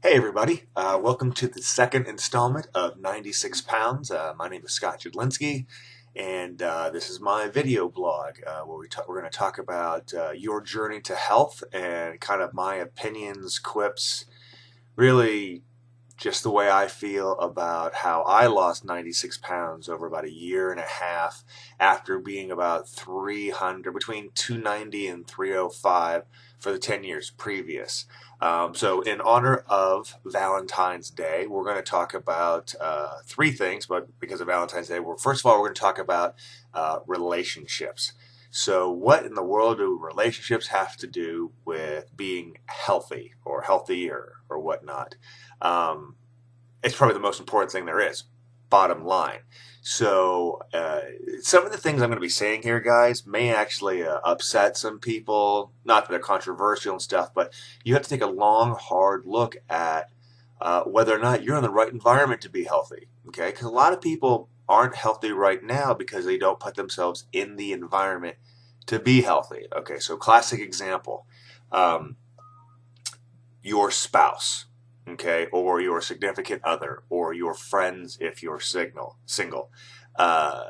Hey everybody, welcome to the second installment of 96 Pounds. My name is Scott Jadlinski, and this is my video blog where we're going to talk about your journey to health and kind of my opinions, quips, really just the way I feel about how I lost 96 pounds over about a year and a half after being about 300, between 290 and 305 for the 10 years previous. So in honor of Valentine's Day, we're going to talk about three things, but because of Valentine's Day, first of all, we're going to talk about relationships. So what in the world do relationships have to do with being healthy or healthier or whatnot? It's probably the most important thing there is, bottom line. So some of the things I'm going to be saying here, guys, may actually upset some people. Not that they're controversial and stuff, but you have to take a long, hard look at whether or not you're in the right environment to be healthy. Okay, because a lot of people aren't healthy right now because they don't put themselves in the environment to be healthy. Okay, so classic example, um, your spouse, okay, or your significant other, or your friends if you're single. Uh,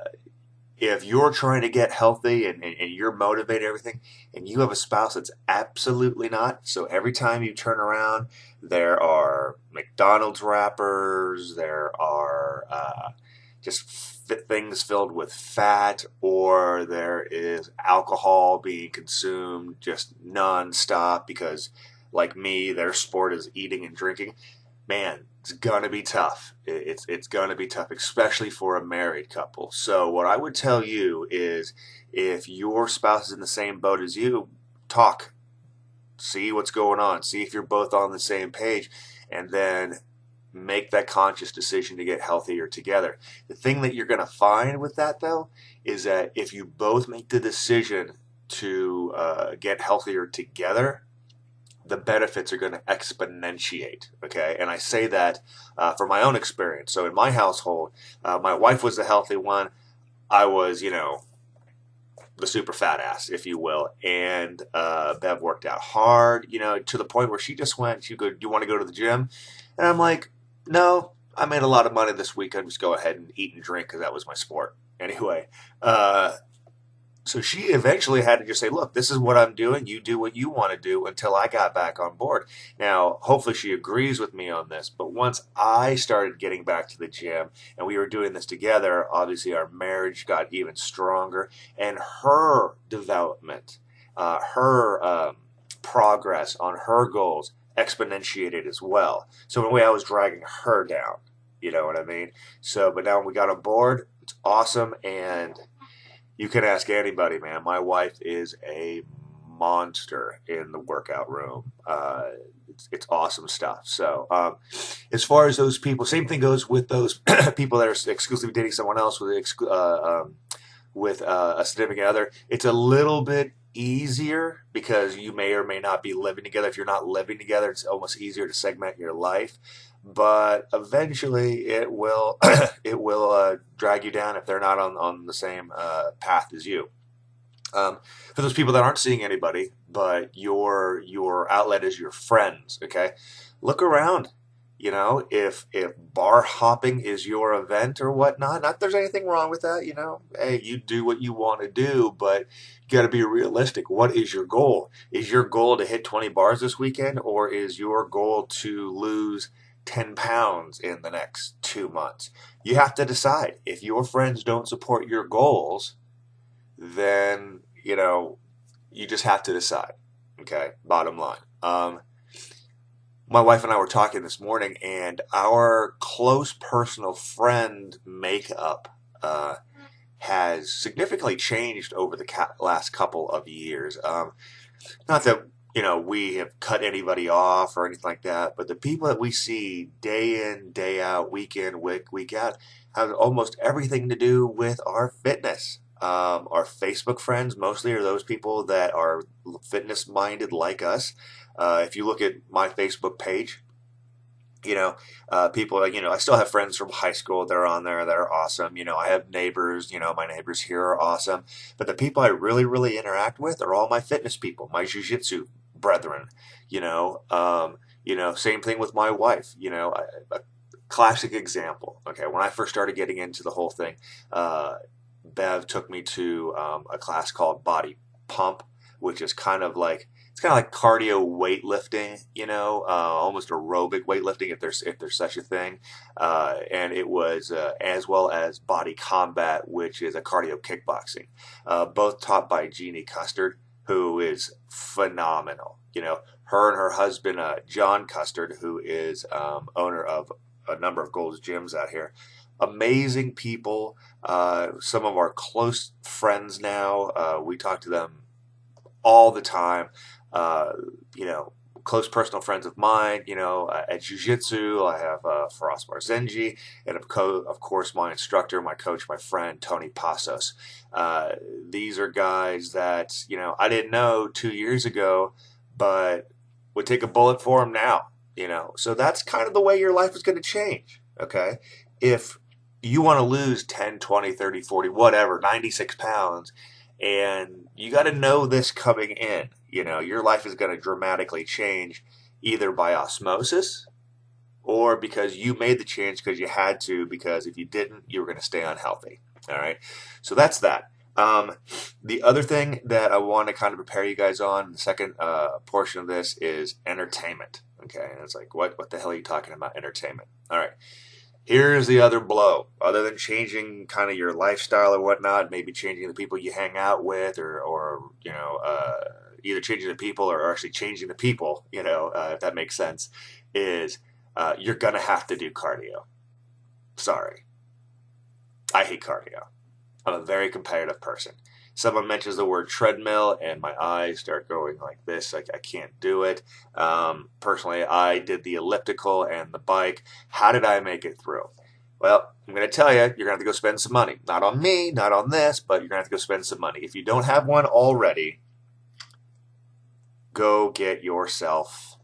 if you're trying to get healthy and you're motivated and everything, and you have a spouse that's absolutely not, so every time you turn around, there are McDonald's wrappers, there are just things filled with fat, or there is alcohol being consumed just nonstop because, like me, their sport is eating and drinking. Man, it's gonna be tough. It's gonna be tough, especially for a married couple. So what I would tell you is, if your spouse is in the same boat as you, talk, see what's going on, see if you're both on the same page, and then make that conscious decision to get healthier together. The thing that you're going to find with that, though, is that if you both make the decision to get healthier together, the benefits are going to exponentiate. Okay, and I say that for my own experience. So in my household, my wife was the healthy one. I was, the super fat ass, if you will. And Bev worked out hard, to the point where she just went, she go, "Do you want to go to the gym?" And I'm like, "No, I made a lot of money this week. I'd just go ahead and eat and drink because that was my sport." Anyway, so she eventually had to just say, "Look, this is what I'm doing. You do what you want to do," until I got back on board. Now, hopefully she agrees with me on this, but once I started getting back to the gym and we were doing this together, obviously our marriage got even stronger, and her development, her progress on her goals exponentiated as well. So in a way, I was dragging her down. You know what I mean? So, but now we got on board. It's awesome, and you can ask anybody, man. My wife is a monster in the workout room. It's awesome stuff. So, as far as those people, same thing goes with those people that are exclusively dating someone else with a significant other. It's a little bit easier because you may or may not be living together. If you're not living together, it's almost easier to segment your life. But eventually, it will it will drag you down if they're not on the same path as you. For those people that aren't seeing anybody, but your outlet is your friends. Okay, look around. If bar hopping is your event or whatnot, not that there's anything wrong with that. Hey, you do what you want to do, but you got to be realistic. What is your goal? Is your goal to hit 20 bars this weekend, or is your goal to lose 10 pounds in the next 2 months? You have to decide. If your friends don't support your goals, then you just have to decide. Okay, bottom line. My wife and I were talking this morning, and our close personal friend makeup has significantly changed over the last couple of years. Not that we have cut anybody off or anything like that, but the people that we see day in, day out, week in, week out, have almost everything to do with our fitness. Our Facebook friends mostly are those people that are fitness minded like us. If you look at my Facebook page, people, I still have friends from high school that are on there that are awesome. I have neighbors, my neighbors here are awesome. But the people I really, really interact with are all my fitness people, my jiu-jitsu brethren. Same thing with my wife. A classic example. Okay, when I first started getting into the whole thing, Bev took me to a class called Body Pump, which is kind of like cardio weightlifting, almost aerobic weightlifting if there's such a thing, and it was as well as Body Combat, which is a cardio kickboxing, both taught by Jeannie Custard, who is phenomenal. Her and her husband John Custard, who is owner of a number of Gold's gyms out here. Amazing people. Some of our close friends now. We talk to them all the time. Uh, you know, Close personal friends of mine. At Jiu-Jitsu, I have Faraz Marzenji, and of course my instructor, my coach, my friend Tony Passos. These are guys that I didn't know 2 years ago, but would take a bullet for them now. So that's kind of the way your life is going to change. Okay, if you want to lose 10, 20, 30, 40, whatever, 96 pounds, and you got to know this coming in. Your life is going to dramatically change either by osmosis or because you made the change because you had to, because if you didn't, you were going to stay unhealthy. All right. So that's that. The other thing that I want to kind of prepare you guys on, the second portion of this is entertainment. Okay. And it's like, what the hell are you talking about, entertainment? All right. Here's the other blow. Other than changing kind of your lifestyle or whatnot, maybe changing the people you hang out with, or either changing the people or actually changing the people, if that makes sense, is you're gonna have to do cardio. Sorry, I hate cardio. I'm a very competitive person. Someone mentions the word treadmill, and my eyes start going like this. Like I can't do it. Personally, I did the elliptical and the bike. How did I make it through? Well, I'm going to tell you, you're going to have to go spend some money. Not on me, not on this, but you're going to have to go spend some money. If you don't have one already, go get yourself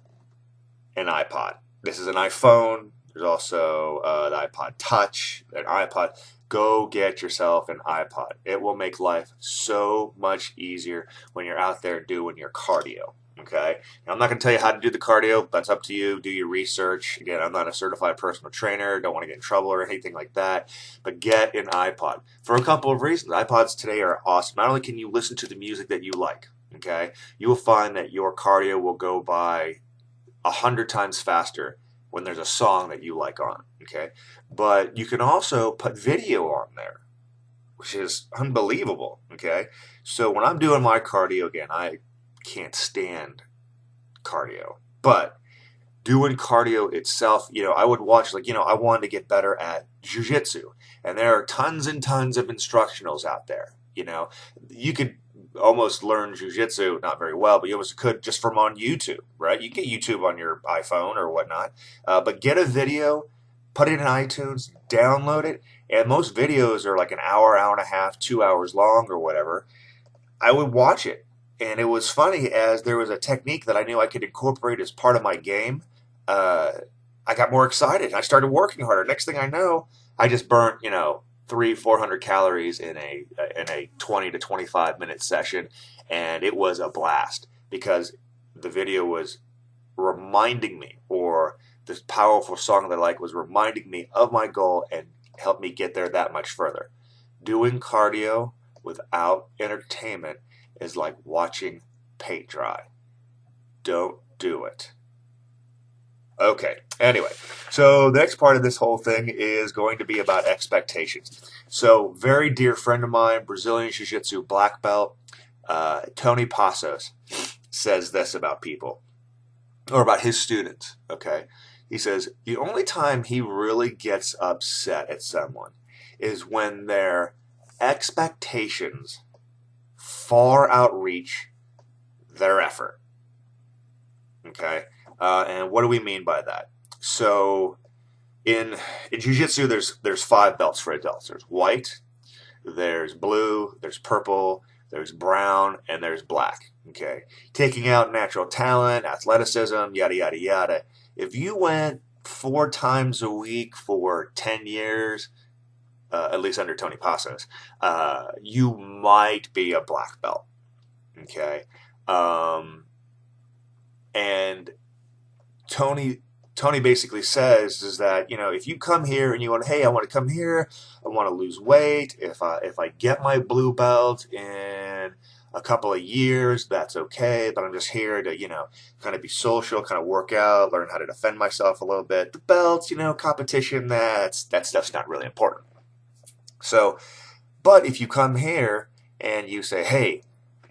an iPod. This is an iPhone. There's also the iPod Touch, an iPod. Go get yourself an iPod. It will make life so much easier when you're out there doing your cardio. Okay? Now, I'm not going to tell you how to do the cardio. That's up to you. Do your research. Again, I'm not a certified personal trainer. Don't want to get in trouble or anything like that. But get an iPod for a couple of reasons. iPods today are awesome. Not only can you listen to the music that you like, okay, you will find that your cardio will go by 100 times faster when there's a song that you like on, okay? But you can also put video on there, which is unbelievable, okay? So when I'm doing my cardio, again, I can't stand cardio, but doing cardio itself, I would watch, I wanted to get better at jiu-jitsu, and there are tons and tons of instructionals out there. You could almost learn jiu-jitsu, not very well, but you almost could just from on YouTube, right? You can get YouTube on your iPhone or whatnot, but get a video, put it in iTunes, download it, and most videos are like an hour, hour and a half, 2 hours long or whatever. I would watch it, and it was funny as there was a technique that I knew I could incorporate as part of my game. I got more excited. I started working harder. Next thing I know, I just burnt, 300-400 calories in a 20 to 25 minute session, and it was a blast because the video was reminding me, or this powerful song that I like was reminding me of my goal and helped me get there that much further. Doing cardio without entertainment is like watching paint dry. Don't do it. Okay, anyway, so the next part of this whole thing is going to be about expectations. So, very dear friend of mine, Brazilian Jiu-Jitsu black belt, Tony Passos, says this about people, or about his students, okay? He says, the only time he really gets upset at someone is when their expectations far outreach their effort, okay? And what do we mean by that? So in jiu-jitsu, there's 5 belts for adults. There's white, there's blue, there's purple, there's brown, and there's black. Okay, taking out natural talent, athleticism, yada yada yada. If you went 4 times a week for 10 years, at least under Tony Passos, you might be a black belt. Okay, and Tony Tony basically says is that, if you come here and you want, hey, I want to come here, I want to lose weight. If I get my blue belt in a couple of years, that's okay. But I'm just here to, kind of be social, kind of work out, learn how to defend myself a little bit. The belts, competition, that stuff's not really important. So, but if you come here and you say, hey,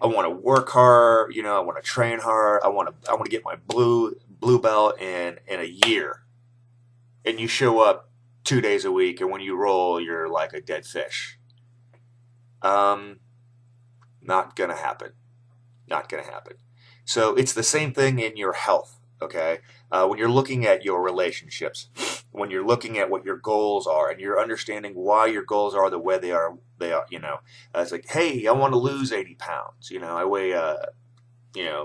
I want to work hard, I want to train hard, I want to get my blue belt in a year, and you show up 2 days a week, and when you roll, you're like a dead fish. Not gonna happen. Not gonna happen. So it's the same thing in your health. Okay, when you're looking at your relationships, when you're looking at what your goals are, and you're understanding why your goals are the way they are, it's like, hey, I want to lose 80 pounds. I weigh,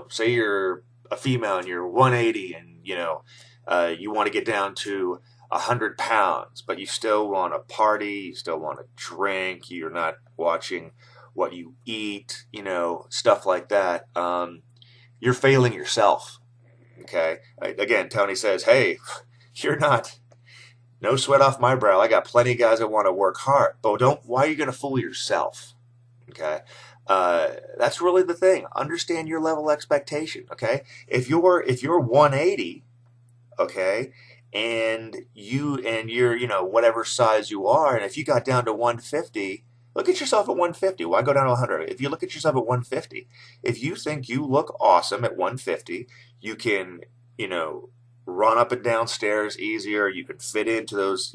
say you're a female and you're 180, and you want to get down to 100 pounds, but you still want to party, you still want to drink, you're not watching what you eat, stuff like that. You're failing yourself. Okay. Again, Tony says, hey, you're not, no sweat off my brow. I got plenty of guys that want to work hard, but why are you going to fool yourself? Okay. That's really the thing. Understand your level of expectation. Okay. If you're 180, okay, and you're, whatever size you are, and if you got down to 150, look at yourself at 150. Why go down to 100? If you look at yourself at 150, if you think you look awesome at 150, you can, run up and down stairs easier. You can fit into those,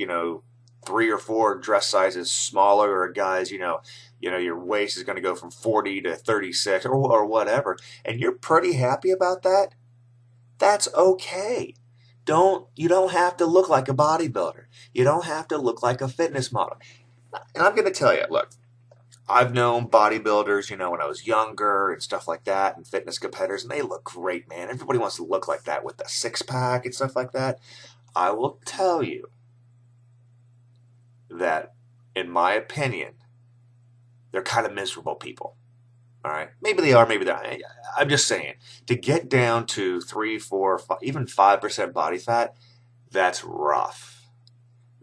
3 or 4 dress sizes smaller guys, your waist is going to go from 40 to 36 or whatever, and you're pretty happy about that. That's okay. You don't have to look like a bodybuilder. You don't have to look like a fitness model. And I'm going to tell you, look, I've known bodybuilders, when I was younger and stuff like that, and fitness competitors, and they look great, man. Everybody wants to look like that with a six-pack and stuff like that. I will tell you that, in my opinion, they're kind of miserable people. All right, maybe they are, maybe they're not. I'm just saying, to get down to 3, 4, 5, even 5% body fat, that's rough.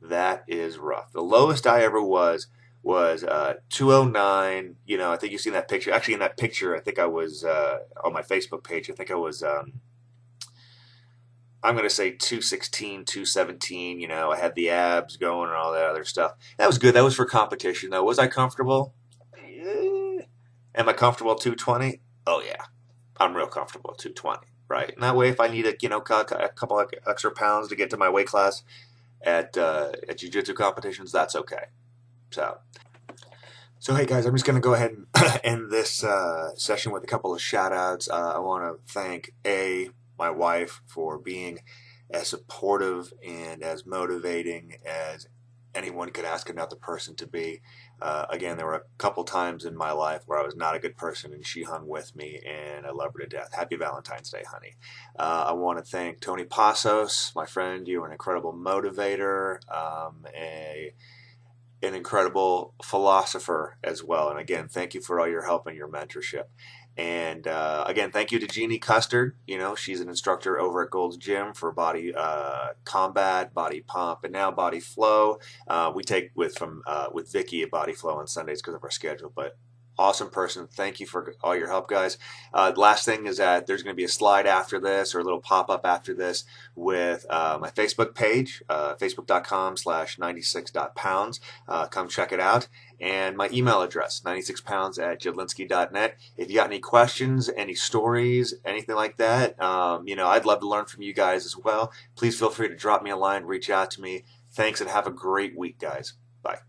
That is rough. The lowest I ever was 209. I think you've seen that picture. Actually, in that picture, I think I was on my Facebook page. I think I was. I'm going to say 216, 217. I had the abs going and all that other stuff. That was good. That was for competition, though. Was I comfortable? Am I comfortable at 220? Oh, yeah. I'm real comfortable at 220, right? And that way, if I need a couple of extra pounds to get to my weight class at jiu-jitsu competitions, that's okay. So hey guys, I'm just going to go ahead and end this session with a couple of shout-outs. I want to thank my wife for being as supportive and as motivating as anyone could ask another person to be. Again, there were a couple times in my life where I was not a good person, and she hung with me, and I love her to death. Happy Valentine's Day, honey. I want to thank Tony Passos, my friend. You're an incredible motivator, an incredible philosopher as well. And again, thank you for all your help and your mentorship. And again, thank you to Jeannie Custard. She's an instructor over at Gold's Gym for body combat, body pump, and now body flow. We take with Vicky at Body Flow on Sundays because of our schedule. But awesome person. Thank you for all your help, guys. Last thing is that there's going to be a slide after this, or a little pop-up after this, with my Facebook page, facebook.com/96.pounds. Come check it out. And my email address, 96pounds@jadlinski.net. If you got any questions, any stories, anything like that, I'd love to learn from you guys as well. Please feel free to drop me a line, reach out to me. Thanks, and have a great week, guys. Bye.